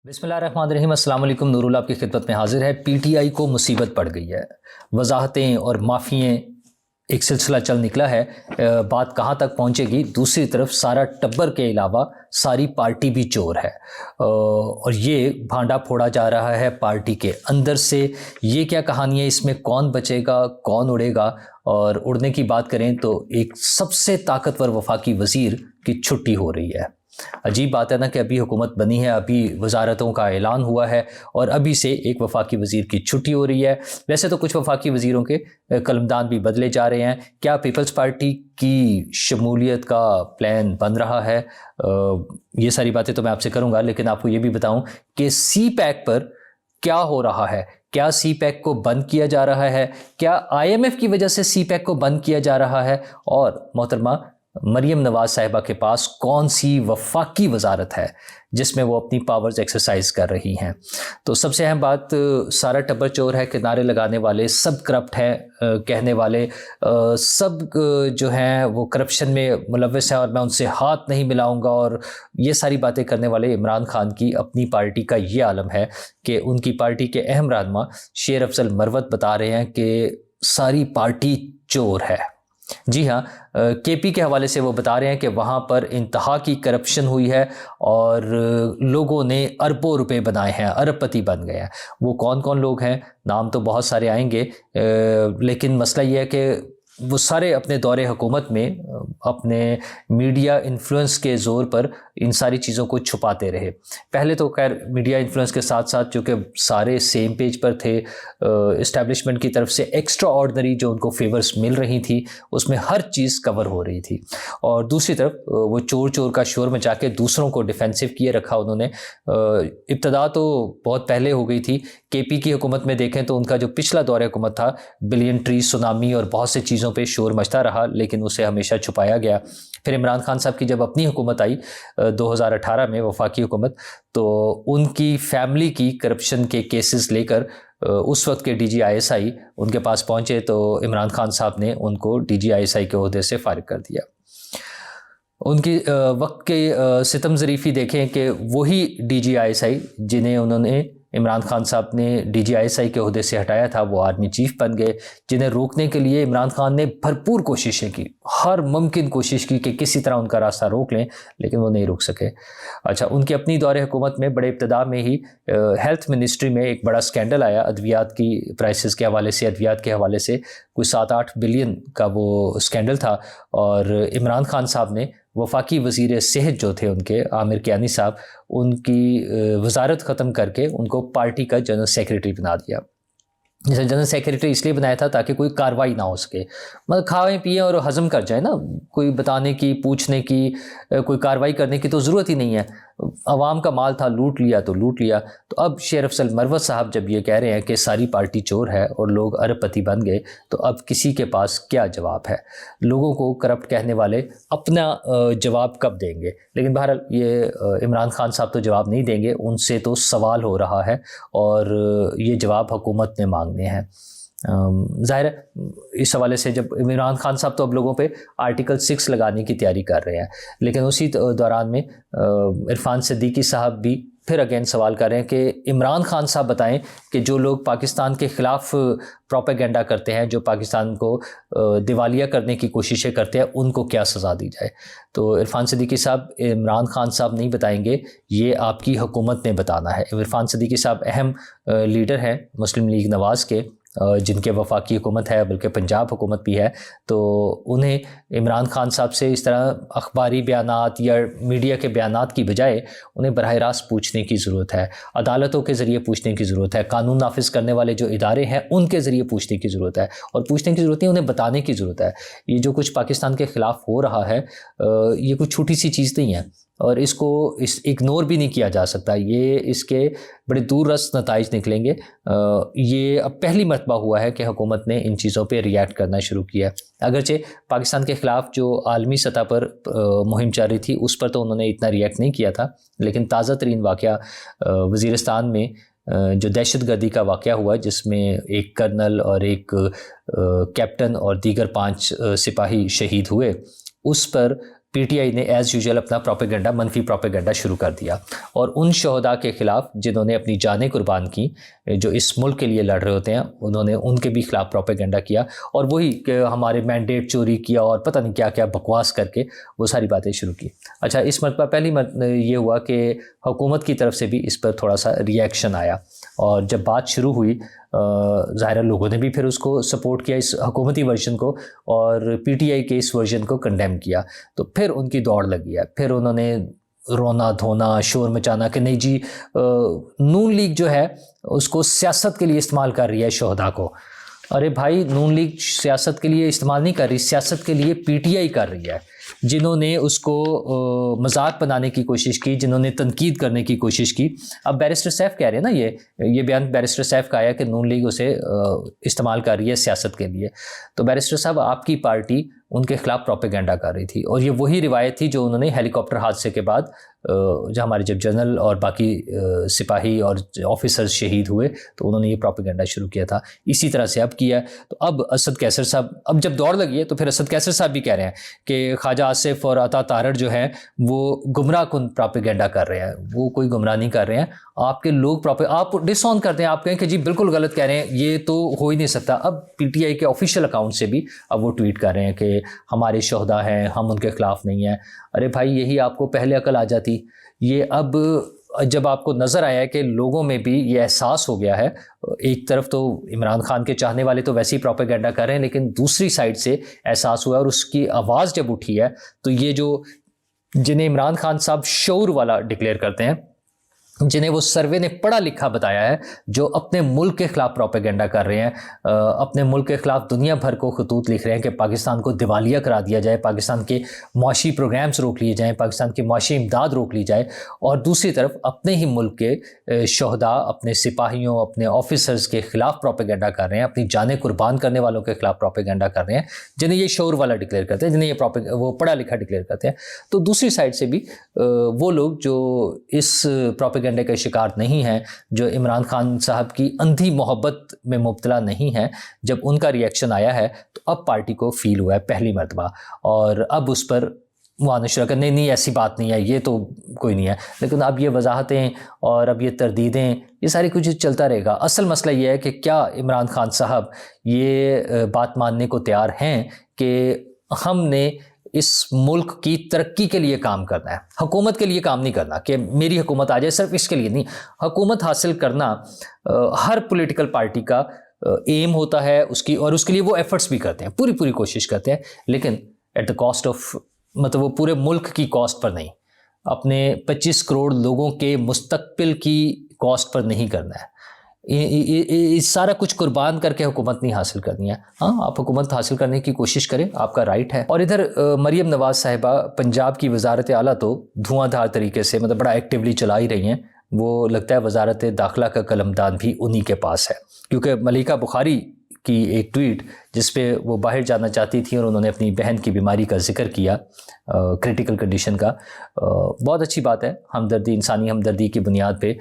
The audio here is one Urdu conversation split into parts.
بسم اللہ الرحمن الرحیم۔ السلام علیکم، نور اللہ آپ کی خدمت میں حاضر ہے۔ پی ٹی آئی کو مصیبت پڑ گئی ہے، وضاحتیں اور معافییں ایک سلسلہ چل نکلا ہے۔ بات کہاں تک پہنچے گی؟ دوسری طرف سارا ٹبر کے علاوہ ساری پارٹی بھی چور ہے، اور یہ بھانڈا پھوڑا جا رہا ہے پارٹی کے اندر سے۔ یہ کیا کہانی ہے؟ اس میں کون بچے گا، کون اڑے گا؟ اور اڑنے کی بات کریں تو ایک سب سے طاقتور وفاقی وزیر کی چھٹی ہو رہی ہے۔ عجیب بات ہے نا کہ ابھی حکومت بنی ہے، ابھی وزارتوں کا اعلان ہوا ہے اور ابھی سے ایک وفاقی وزیر کی چھٹی ہو رہی ہے۔ ویسے تو کچھ وفاقی وزیروں کے قلمدان بھی بدلے جا رہے ہیں۔ کیا پیپلز پارٹی کی شمولیت کا پلان بن رہا ہے؟ یہ ساری باتیں تو میں آپ سے کروں گا، لیکن آپ کو یہ بھی بتاؤں کہ سی پیک پر کیا ہو رہا ہے۔ کیا سی پیک کو بند کیا جا رہا ہے؟ کیا آئی ایم ایف کی وجہ سے سی پیک کو بند کیا جا رہا ہے؟ اور محترمہ مریم نواز صاحبہ کے پاس کون سی وفاقی وزارت ہے جس میں وہ اپنی پاورز ایکسرسائز کر رہی ہیں؟ تو سب سے اہم بات، سارا ٹبر چور ہے، کنارے لگانے والے سب کرپٹ ہیں، کہنے والے سب جو ہیں وہ کرپشن میں ملوث ہیں اور میں ان سے ہاتھ نہیں ملاؤں گا، اور یہ ساری باتیں کرنے والے عمران خان کی اپنی پارٹی کا یہ عالم ہے کہ ان کی پارٹی کے اہم رہنما شیر افضل مروت بتا رہے ہیں کہ ساری پارٹی چور ہے۔ جی ہاں، کے پی کے حوالے سے وہ بتا رہے ہیں کہ وہاں پر انتہا کی کرپشن ہوئی ہے اور لوگوں نے اربوں روپے بنائے ہیں، ارب پتی بن گئے ہیں۔ وہ کون کون لوگ ہیں؟ نام تو بہت سارے آئیں گے، لیکن مسئلہ یہ ہے کہ وہ سارے اپنے دور حکومت میں اپنے میڈیا انفلوئنس کے زور پر ان ساری چیزوں کو چھپاتے رہے۔ پہلے تو خیر میڈیا انفلوئنس کے ساتھ ساتھ چونکہ سارے سیم پیج پر تھے، اسٹیبلشمنٹ کی طرف سے ایکسٹرا آرڈنری جو ان کو فیورز مل رہی تھی اس میں ہر چیز کور ہو رہی تھی، اور دوسری طرف وہ چور چور کا شور مچا کے دوسروں کو ڈیفینسو کیے رکھا انہوں نے۔ ابتدا تو بہت پہلے ہو گئی تھی، کے پی کی حکومت میں دیکھیں تو ان کا جو پچھلا دور حکومت تھا، بلین ٹری، سونامی اور بہت سے چیزوں پہ شور مچتا رہا، لیکن اسے ہمیشہ چھپایا گیا۔ پھر عمران خان صاحب کی جب اپنی حکومت آئی 2018 میں، وفاقی حکومت، تو ان کی فیملی کی کرپشن کے کیسز لے کر اس وقت کے D G I S I ان کے پاس پہنچے تو عمران خان صاحب نے ان کو D G I S I کے عہدے سے فارغ کر دیا۔ ان کی وقت کے ستم ظریفی دیکھیں کہ وہی D G I S I جنہیں انہوں نے عمران خان صاحب نے D G I S I کے عہدے سے ہٹایا تھا، وہ آرمی چیف بن گئے، جنہیں روکنے کے لیے عمران خان نے بھرپور کوششیں کی، ہر ممکن کوشش کی کہ کسی طرح ان کا راستہ روک لیں، لیکن وہ نہیں روک سکے۔ اچھا، ان کی اپنی دور حکومت میں بڑے ابتدا میں ہی ہیلتھ منسٹری میں ایک بڑا سکینڈل آیا، ادویات کی پرائسز کے حوالے سے، ادویات کے حوالے سے کوئی 7-8 بلین کا وہ سکینڈل تھا، اور عمران خان صاحب نے وفاقی وزیر صحت جو تھے ان کے، عامر کیانی صاحب، ان کی وزارت ختم کر کے ان کو پارٹی کا جنرل سیکریٹری بنا دیا۔ جیسے جنرل سیکریٹری اس لیے بنایا تھا تاکہ کوئی کارروائی نہ ہو سکے، مطلب کھائیں پئیں اور ہضم کر جائیں نا، کوئی بتانے کی، پوچھنے کی، کوئی کارروائی کرنے کی تو ضرورت ہی نہیں ہے۔ عوام کا مال تھا، لوٹ لیا تو لوٹ لیا۔ تو اب شیر افضل مروت صاحب جب یہ کہہ رہے ہیں کہ ساری پارٹی چور ہے اور لوگ ارب پتی بن گئے، تو اب کسی کے پاس کیا جواب ہے؟ لوگوں کو کرپٹ کہنے والے اپنا جواب کب دیں گے؟ لیکن بہرحال یہ عمران خان صاحب تو جواب نہیں دیں گے، ان سے تو سوال ہو رہا ہے اور یہ جواب حکومت نے مانگنے ہیں۔ ظاہر ہے اس حوالے سے جب عمران خان صاحب تو اب لوگوں پہ آرٹیکل 6 لگانے کی تیاری کر رہے ہیں، لیکن اسی دوران میں عرفان صدیقی صاحب بھی پھر اگین سوال کر رہے ہیں کہ عمران خان صاحب بتائیں کہ جو لوگ پاکستان کے خلاف پروپیگنڈا کرتے ہیں، جو پاکستان کو دیوالیہ کرنے کی کوششیں کرتے ہیں، ان کو کیا سزا دی جائے؟ تو عرفان صدیقی صاحب عمران خان صاحب نہیں بتائیں گے، یہ آپ کی حکومت نے بتانا ہے۔ عرفان صدیقی صاحب اہم لیڈر ہیں مسلم لیگ نواز کے، جن کے وفاقی حکومت ہے، بلکہ پنجاب حکومت بھی ہے، تو انہیں عمران خان صاحب سے اس طرح اخباری بیانات یا میڈیا کے بیانات کی بجائے انہیں براہ راست پوچھنے کی ضرورت ہے، عدالتوں کے ذریعے پوچھنے کی ضرورت ہے، قانون نافذ کرنے والے جو ادارے ہیں ان کے ذریعے پوچھنے کی ضرورت ہے، اور پوچھنے کی ضرورت نہیں، انہیں بتانے کی ضرورت ہے۔ یہ جو کچھ پاکستان کے خلاف ہو رہا ہے، یہ کوئی چھوٹی سی چیز نہیں ہے، اور اس کو اگنور بھی نہیں کیا جا سکتا، یہ اس کے بڑے دور رس نتائج نکلیں گے۔ یہ اب پہلی مرتبہ ہوا ہے کہ حکومت نے ان چیزوں پہ ریئیکٹ کرنا شروع کیا ہے، اگرچہ پاکستان کے خلاف جو عالمی سطح پر مہم چل رہی تھی اس پر تو انہوں نے اتنا ریئیکٹ نہیں کیا تھا، لیکن تازہ ترین واقعہ وزیرستان میں جو دہشت گردی کا واقعہ ہوا، جس میں ایک کرنل اور ایک کیپٹن اور دیگر 5 سپاہی شہید ہوئے، اس پر پی ٹی آئی نے ایز یوزول اپنا پروپیگنڈا، منفی پروپیگنڈا شروع کر دیا اور ان شہداء کے خلاف جنہوں نے اپنی جانیں قربان کی، جو اس ملک کے لیے لڑ رہے ہوتے ہیں، انہوں نے ان کے بھی خلاف پروپیگنڈا کیا اور وہی کہ ہمارے مینڈیٹ چوری کیا اور پتہ نہیں کیا کیا بکواس کر کے وہ ساری باتیں شروع کی۔ اچھا، اس مرتبہ پہلی یہ ہوا کہ حکومت کی طرف سے بھی اس پر تھوڑا سا ری ایکشن آیا، اور جب بات شروع ہوئی ظاہر لوگوں نے بھی پھر اس کو سپورٹ کیا، اس حکومتی ورژن کو، اور پی ٹی آئی کے اس ورژن کو کنڈیم کیا، تو پھر ان کی دوڑ لگی ہے، پھر انہوں نے رونا دھونا، شور مچانا کہ نہیں جی نون لیگ جو ہے اس کو سیاست کے لیے استعمال کر رہی ہے شہداء کو۔ ارے بھائی، نون لیگ سیاست کے لیے استعمال نہیں کر رہی، سیاست کے لیے پی ٹی آئی کر رہی ہے، جنہوں نے اس کو مذاق بنانے کی کوشش کی، جنہوں نے تنقید کرنے کی کوشش کی۔ اب بیرسٹر سیف کہہ رہے ہیں نا، یہ بیان بیرسٹر سیف کا آیا کہ نون لیگ اسے استعمال کر رہی ہے سیاست کے لیے، تو بیرسٹر صاحب آپ کی پارٹی ان کے خلاف پروپیگنڈا کر رہی تھی، اور یہ وہی روایت تھی جو انہوں نے ہیلی کاپٹر حادثے کے بعد جب جنرل اور باقی سپاہی اور آفیسرز شہید ہوئے تو انہوں نے یہ پروپیگنڈا شروع کیا تھا، اسی طرح سے اب کیا ہے۔ تو اب اسد کیسر صاحب، اب جب دوڑ لگی ہے تو پھر اسد کیسر صاحب بھی کہہ رہے ہیں کہ خواجہ آصف اور عطا تارڑ جو ہیں وہ گمراہ کن پروپیگنڈا کر رہے ہیں، وہ کوئی گمراہ نہیں کر رہے ہیں، آپ کے لوگ آپ ڈس آن کرتے ہیں، آپ کہیں کہ جی بالکل غلط کہہ رہے ہیں، یہ تو ہو ہی نہیں سکتا۔ اب پی ٹی آئی کے آفیشیل اکاؤنٹ سے بھی اب وہ ٹویٹ کر رہے ہیں کہ ہمارے شہداء ہیں، ہم ان کے خلاف نہیں ہیں۔ ارے بھائی، یہی آپ کو پہلے عقل آ جاتی۔ یہ اب جب آپ کو نظر آیا ہے کہ لوگوں میں بھی یہ احساس ہو گیا ہے، ایک طرف تو عمران خان کے چاہنے والے تو ویسے ہی پروپیگنڈا کر رہے ہیں، لیکن دوسری سائڈ سے احساس ہوا اور اس کی آواز جب اٹھی ہے تو یہ جو جنہیں عمران خان صاحب شعور والا ڈکلیئر کرتے ہیں، جنہیں وہ سروے نے پڑھا لکھا بتایا ہے، جو اپنے ملک کے خلاف پروپیگنڈا کر رہے ہیں، اپنے ملک کے خلاف دنیا بھر کو خطوط لکھ رہے ہیں کہ پاکستان کو دیوالیہ کرا دیا جائے، پاکستان کے معاشی پروگرامز روک لیے جائیں، پاکستان کی معاشی امداد روک لی جائے، اور دوسری طرف اپنے ہی ملک کے شہداء، اپنے سپاہیوں، اپنے آفیسرز کے خلاف پروپیگنڈا کر رہے ہیں، اپنی جانیں قربان کرنے والوں کے خلاف پروپیگنڈا کر رہے ہیں، جنہیں یہ شعور والا ڈکلیئر کرتے ہیں، جنہیں یہ وہ پڑھا لکھا ڈکلیئر کرتے ہیں۔ تو دوسری سائڈ سے بھی وہ لوگ جو اس پروپیگنڈا کے شکار نہیں ہیں، جو عمران خان صاحب کی اندھی محبت میں مبتلا نہیں ہیں، جب ان کا ری ایکشن آیا ہے تو اب پارٹی کو فیل ہوا ہے پہلی مرتبہ، اور اب اس پر معانشرہ کا نہیں ایسی بات نہیں ہے، یہ تو کوئی نہیں ہے، لیکن اب یہ وضاحتیں اور اب یہ تردیدیں، یہ ساری کچھ چلتا رہے گا۔ اصل مسئلہ یہ ہے کہ کیا عمران خان صاحب یہ بات ماننے کو تیار ہیں کہ ہم نے اس ملک کی ترقی کے لیے کام کرنا ہے، حکومت کے لیے کام نہیں کرنا کہ میری حکومت آ جائے، صرف اس کے لیے نہیں۔ حکومت حاصل کرنا ہر پولیٹیکل پارٹی کا ایم ہوتا ہے اس کی، اور اس کے لیے وہ ایفرٹس بھی کرتے ہیں، پوری کوشش کرتے ہیں، لیکن ایٹ دا کاسٹ آف، مطلب وہ پورے ملک کی کاسٹ پر نہیں، اپنے 25 کروڑ لوگوں کے مستقبل کی کاسٹ پر نہیں کرنا ہے۔ سارا کچھ قربان کر کے حکومت نہیں حاصل کرنی ہے۔ ہاں، آپ حکومت حاصل کرنے کی کوشش کریں، آپ کا رائٹ ہے۔ اور ادھر مریم نواز صاحبہ پنجاب کی وزارت اعلیٰ تو دھواں دھار طریقے سے، مطلب بڑا ایکٹیولی چلا ہی رہی ہیں، وہ لگتا ہے وزارت داخلہ کا قلمدان بھی انہی کے پاس ہے، کیونکہ ملیکہ بخاری کی ایک ٹویٹ جس پہ وہ باہر جانا چاہتی تھی اور انہوں نے اپنی بہن کی بیماری کا ذکر کیا، کریٹیکل کنڈیشن کا، بہت اچھی بات ہے، ہمدردی، انسانی ہمدردی کی بنیاد پہ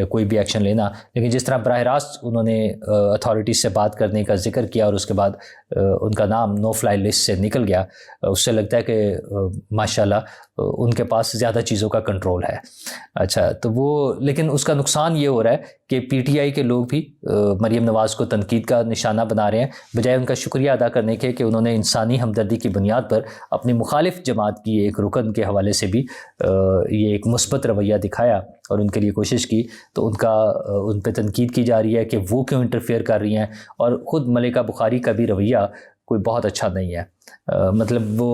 کوئی بھی ایکشن لینا، لیکن جس طرح براہ راست انہوں نے اتھارٹیز سے بات کرنے کا ذکر کیا اور اس کے بعد ان کا نام نو فلائی لسٹ سے نکل گیا، اس سے لگتا ہے کہ ماشاءاللہ ان کے پاس زیادہ چیزوں کا کنٹرول ہے۔ اچھا، تو وہ، لیکن اس کا نقصان یہ ہو رہا ہے کہ پی ٹی آئی کے لوگ بھی مریم نواز کو تنقید کا نشانہ بنا رہے ہیں، بجائے ان کا شکریہ ادا کرنے کے کہ انہوں نے انسانی ہمدردی کی بنیاد پر اپنی مخالف جماعت کی ایک رکن کے حوالے سے بھی یہ ایک مثبت رویہ دکھایا اور ان کے لیے کوشش کی۔ تو ان پہ تنقید کی جا رہی ہے کہ وہ کیوں انٹرفیئر کر رہی ہیں، اور خود ملیکہ بخاری کا بھی رویہ کوئی بہت اچھا نہیں ہے، مطلب وہ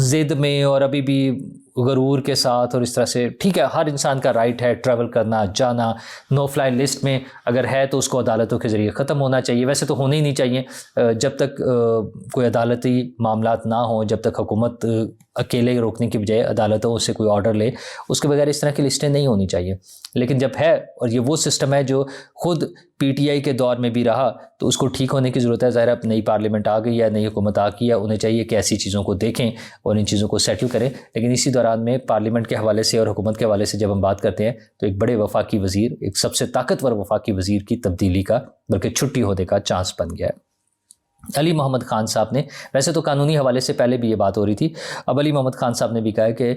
ضد میں اور ابھی بھی غرور کے ساتھ، اور اس طرح سے ٹھیک ہے، ہر انسان کا رائٹ ہے ٹریول کرنا، جانا، نو فلائی لسٹ میں اگر ہے تو اس کو عدالتوں کے ذریعے ختم ہونا چاہیے، ویسے تو ہونے ہی نہیں چاہیے، جب تک کوئی عدالتی معاملات نہ ہوں، جب تک حکومت اکیلے روکنے کی بجائے عدالتوں سے کوئی آرڈر لے، اس کے بغیر اس طرح کی لسٹیں نہیں ہونی چاہیے۔ لیکن جب ہے، اور یہ وہ سسٹم ہے جو خود پی ٹی آئی کے دور میں بھی رہا، تو اس کو ٹھیک ہونے کی ضرورت ہے۔ ظاہر اب نئی پارلیمنٹ آ گئی ہے، نئی حکومت آ گئی ہے، انہیں چاہیے کہ ایسی چیزوں کو دیکھیں اور ان چیزوں کو سیٹل کریں، لیکن اسی دوران میں پارلیمنٹ کے حوالے سے اور حکومت کے حوالے سے جب ہم بات کرتے ہیں تو ایک بڑے وفاقی وزیر، ایک سب سے طاقتور وفاقی وزیر کی تبدیلی کا، بلکہ چھٹی ہونے کا چانس بن گیا ہے۔ علی محمد خان صاحب نے، ویسے تو قانونی حوالے سے پہلے بھی یہ بات ہو رہی تھی، اب علی محمد خان صاحب نے بھی کہا ہے کہ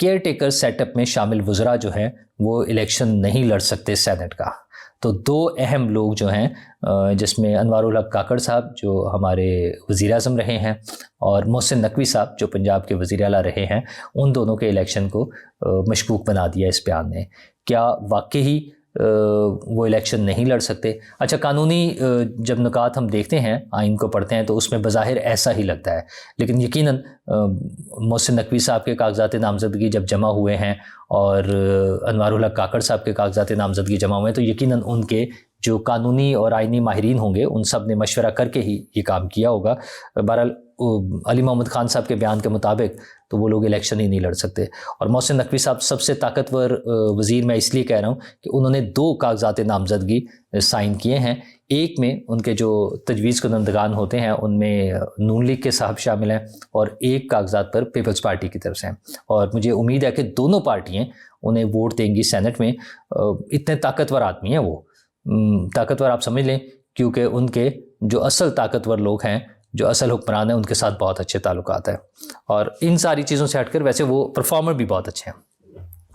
کیئر ٹیکر سیٹ اپ میں شامل وزراء جو ہیں وہ الیکشن نہیں لڑ سکتے سینٹ کا۔ تو دو اہم لوگ جو ہیں جس میں انوار الحق کاکڑ صاحب جو ہمارے وزیر اعظم رہے ہیں اور محسن نقوی صاحب جو پنجاب کے وزیر اعلیٰ رہے ہیں، ان دونوں کے الیکشن کو مشکوک بنا دیا اس بیان نے۔ کیا واقعی وہ الیکشن نہیں لڑ سکتے؟ اچھا، قانونی جب نکات ہم دیکھتے ہیں، آئین کو پڑھتے ہیں، تو اس میں بظاہر ایسا ہی لگتا ہے، لیکن یقیناً محسن نقوی صاحب کے کاغذات نامزدگی جب جمع ہوئے ہیں اور انوار الحق کاکڑ صاحب کے کاغذات نامزدگی جمع ہوئے ہیں، تو یقیناً ان کے جو قانونی اور آئینی ماہرین ہوں گے ان سب نے مشورہ کر کے ہی یہ کام کیا ہوگا۔ بہرحال علی محمد خان صاحب کے بیان کے مطابق تو وہ لوگ الیکشن ہی نہیں لڑ سکتے۔ اور محسن نقوی صاحب سب سے طاقتور وزیر میں اس لیے کہہ رہا ہوں کہ انہوں نے 2 کاغذات نامزدگی سائن کیے ہیں۔ ایک میں ان کے جو تجویز کنندگان ہوتے ہیں ان میں نون لیگ کے صاحب شامل ہیں، اور ایک کاغذات پر پیپلز پارٹی کی طرف سے ہیں، اور مجھے امید ہے کہ دونوں پارٹیاں انہیں ووٹ دیں گی سینٹ میں۔ اتنے طاقتور آدمی ہیں وہ، طاقتور آپ سمجھ لیں، کیونکہ ان کے جو اصل طاقتور لوگ ہیں، جو اصل حکمران ہیں، ان کے ساتھ بہت اچھے تعلقات ہیں، اور ان ساری چیزوں سے ہٹ کر ویسے وہ پرفارمر بھی بہت اچھے ہیں۔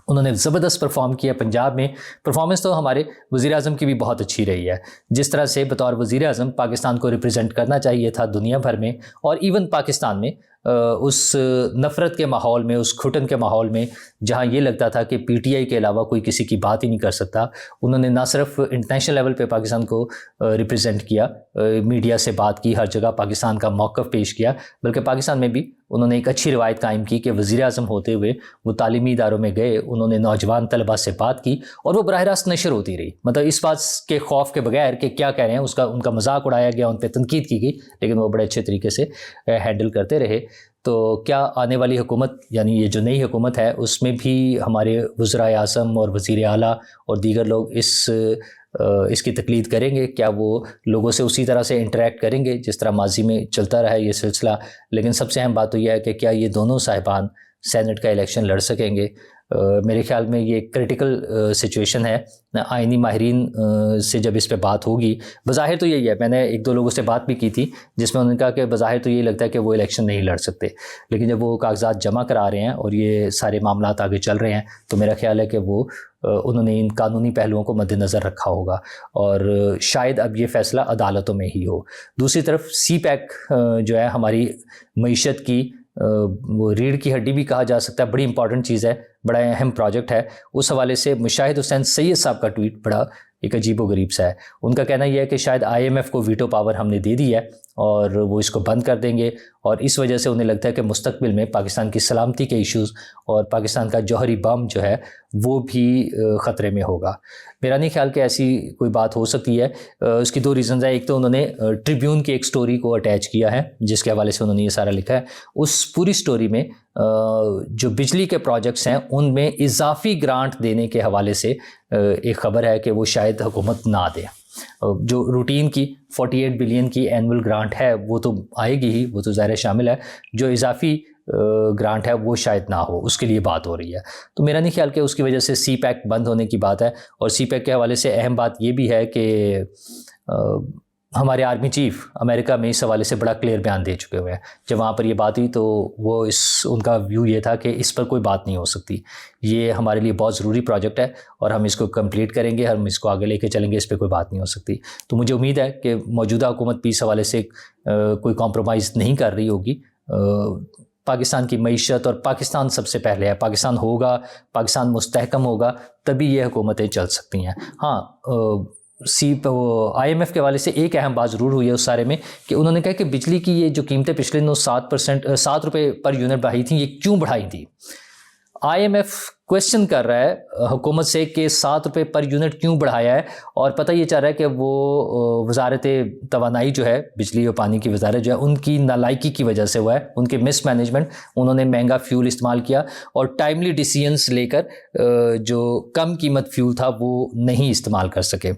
انہوں نے زبردست پرفارم کیا پنجاب میں۔ پرفارمنس تو ہمارے وزیر اعظم کی بھی بہت اچھی رہی ہے، جس طرح سے بطور وزیر اعظم پاکستان کو ریپرزینٹ کرنا چاہیے تھا دنیا بھر میں، اور ایون پاکستان میں اس نفرت کے ماحول میں، اس گھٹن کے ماحول میں جہاں یہ لگتا تھا کہ پی ٹی آئی کے علاوہ کوئی کسی کی بات ہی نہیں کر سکتا، انہوں نے نہ صرف انٹرنیشنل لیول پہ پاکستان کو ریپرزینٹ کیا، میڈیا سے بات کی، ہر جگہ پاکستان کا موقف پیش کیا، بلکہ پاکستان میں بھی انہوں نے ایک اچھی روایت قائم کی کہ وزیر اعظم ہوتے ہوئے وہ تعلیمی اداروں میں گئے، انہوں نے نوجوان طلباء سے بات کی، اور وہ براہ راست نشر ہوتی رہی، مطلب اس بات کے خوف کے بغیر کہ کیا کہہ رہے ہیں، ان کا مذاق اڑایا گیا، ان پہ تنقید کی گئی، لیکن وہ بڑے اچھے طریقے سے ہینڈل کرتے رہے۔ تو کیا آنے والی حکومت، یعنی یہ جو نئی حکومت ہے، اس میں بھی ہمارے وزرائے اعظم اور وزیر اعلیٰ اور دیگر لوگ اس کی تقلید کریں گے؟ کیا وہ لوگوں سے اسی طرح سے انٹریکٹ کریں گے جس طرح ماضی میں چلتا رہا ہے یہ سلسلہ؟ لیکن سب سے اہم بات تو یہ ہے کہ کیا یہ دونوں صاحبان سینٹ کا الیکشن لڑ سکیں گے؟ میرے خیال میں یہ کرٹیکل سچویشن ہے۔ آئینی ماہرین سے جب اس پہ بات ہوگی، بظاہر تو یہی ہے، میں نے 1-2 لوگوں سے بات بھی کی تھی جس میں انہوں نے کہا کہ بظاہر تو یہی لگتا ہے کہ وہ الیکشن نہیں لڑ سکتے، لیکن جب وہ کاغذات جمع کرا رہے ہیں اور یہ سارے معاملات آگے چل رہے ہیں تو میرا خیال ہے کہ وہ انہوں نے ان قانونی پہلوؤں کو مد نظر رکھا ہوگا، اور شاید اب یہ فیصلہ عدالتوں میں ہی ہو۔ دوسری طرف سی پیک جو ہے ہماری معیشت کی وہ ریڑھ کی ہڈی بھی کہا جا سکتا ہے، بڑی امپورٹنٹ چیز ہے، بڑا اہم پروجیکٹ ہے۔ اس حوالے سے مشاہد حسین سید صاحب کا ٹویٹ بڑا ایک عجیب و غریب سا ہے۔ ان کا کہنا یہ ہے کہ شاید IMF کو ویٹو پاور ہم نے دے دی ہے اور وہ اس کو بند کر دیں گے، اور اس وجہ سے انہیں لگتا ہے کہ مستقبل میں پاکستان کی سلامتی کے ایشوز اور پاکستان کا جوہری بم جو ہے وہ بھی خطرے میں ہوگا۔ میرا نہیں خیال کہ ایسی کوئی بات ہو سکتی ہے۔ اس کی 2 ریزنز ہیں۔ ایک تو انہوں نے ٹریبیون کی ایک سٹوری کو اٹیچ کیا ہے جس کے حوالے سے انہوں نے یہ سارا لکھا ہے۔ اس پوری سٹوری میں جو بجلی کے پروجیکٹس ہیں ان میں اضافی گرانٹ دینے کے حوالے سے ایک خبر ہے کہ وہ شاید حکومت نہ دے۔ جو روٹین کی 48 بلین کی اینول گرانٹ ہے وہ تو آئے گی ہی، وہ تو ظاہر شامل ہے، جو اضافی گرانٹ ہے وہ شاید نہ ہو، اس کے لیے بات ہو رہی ہے۔ تو میرا نہیں خیال کہ اس کی وجہ سے سی پیک بند ہونے کی بات ہے۔ اور سی پیک کے حوالے سے اہم بات یہ بھی ہے کہ ہمارے آرمی چیف امریکہ میں اس حوالے سے بڑا کلیئر بیان دے چکے ہوئے ہیں۔ جب وہاں پر یہ بات ہوئی تو وہ ان کا ویو یہ تھا کہ اس پر کوئی بات نہیں ہو سکتی، یہ ہمارے لیے بہت ضروری پروجیکٹ ہے اور ہم اس کو کمپلیٹ کریں گے، ہم اس کو آگے لے کے چلیں گے، اس پہ کوئی بات نہیں ہو سکتی۔ تو مجھے امید ہے کہ موجودہ حکومت بھی اس حوالے سے کوئی کمپرومائز نہیں کر رہی ہوگی۔ پاکستان کی معیشت اور پاکستان سب سے پہلے ہے، پاکستان ہوگا، پاکستان مستحکم ہوگا، تبھی یہ حکومتیں چل سکتی ہیں۔ ہاں، IMF کے حوالے سے ایک اہم بات ضرور ہوئی ہے اس سارے میں کہ انہوں نے کہا کہ بجلی کی یہ جو قیمتیں پچھلے دنوں 7 روپے پر یونٹ بڑھائی تھیں، یہ کیوں بڑھائی تھی؟ IMF کویسچن کر رہا ہے حکومت سے کہ 7 روپے پر یونٹ کیوں بڑھایا ہے، اور پتہ یہ چاہ رہا ہے کہ وہ وزارت توانائی جو ہے، بجلی اور پانی کی وزارت جو ہے، ان کی نالائکی کی وجہ سے ہوا ہے، ان کے مس مینجمنٹ، انہوں نے مہنگا فیول استعمال کیا اور ٹائملی ڈیسیژنس لے کر جو کم قیمت فیول تھا وہ نہیں استعمال کر سکے۔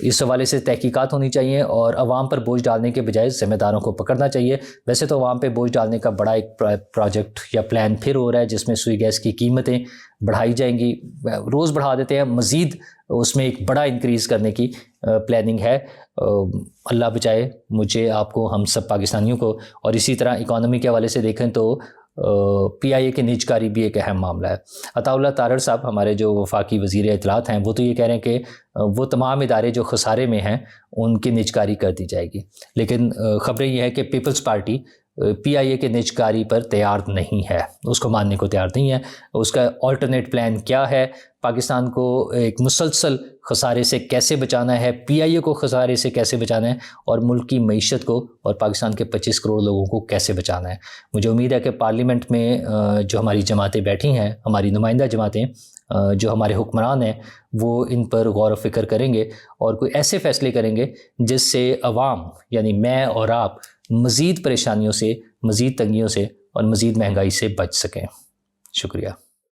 اس حوالے سے تحقیقات ہونی چاہیے اور عوام پر بوجھ ڈالنے کے بجائے ذمہ داروں کو پکڑنا چاہیے۔ ویسے تو عوام پہ بوجھ ڈالنے کا بڑا ایک پروجیکٹ یا پلان پھر ہو رہا ہے جس میں سوئی گیس کی قیمتیں بڑھائی جائیں گی، روز بڑھا دیتے ہیں، مزید اس میں ایک بڑا انکریز کرنے کی پلاننگ ہے۔ اللہ بچائے مجھے، آپ کو، ہم سب پاکستانیوں کو۔ اور اسی طرح اکانومی کے حوالے سے دیکھیں تو پی آئی اے کے نجکاری بھی ایک اہم معاملہ ہے۔ عطا اللہ تارڑ صاحب ہمارے جو وفاقی وزیر اطلاعات ہیں، وہ تو یہ کہہ رہے ہیں کہ وہ تمام ادارے جو خسارے میں ہیں ان کی نجکاری کر دی جائے گی، لیکن خبریں یہ ہے کہ پیپلز پارٹی پی آئی اے کے نجکاری پر تیار نہیں ہے، اس کو ماننے کو تیار نہیں ہے۔ اس کا آلٹرنیٹ پلان کیا ہے؟ پاکستان کو ایک مسلسل خسارے سے کیسے بچانا ہے، پی آئی اے کو خسارے سے کیسے بچانا ہے، اور ملک کی معیشت کو اور پاکستان کے 25 کروڑ لوگوں کو کیسے بچانا ہے۔ مجھے امید ہے کہ پارلیمنٹ میں جو ہماری جماعتیں بیٹھی ہیں، ہماری نمائندہ جماعتیں، جو ہمارے حکمران ہیں، وہ ان پر غور و فکر کریں گے اور کوئی ایسے فیصلے کریں گے جس سے عوام، یعنی میں اور آپ، مزید پریشانیوں سے، مزید تنگیوں سے اور مزید مہنگائی سے بچ سکیں۔ شکریہ۔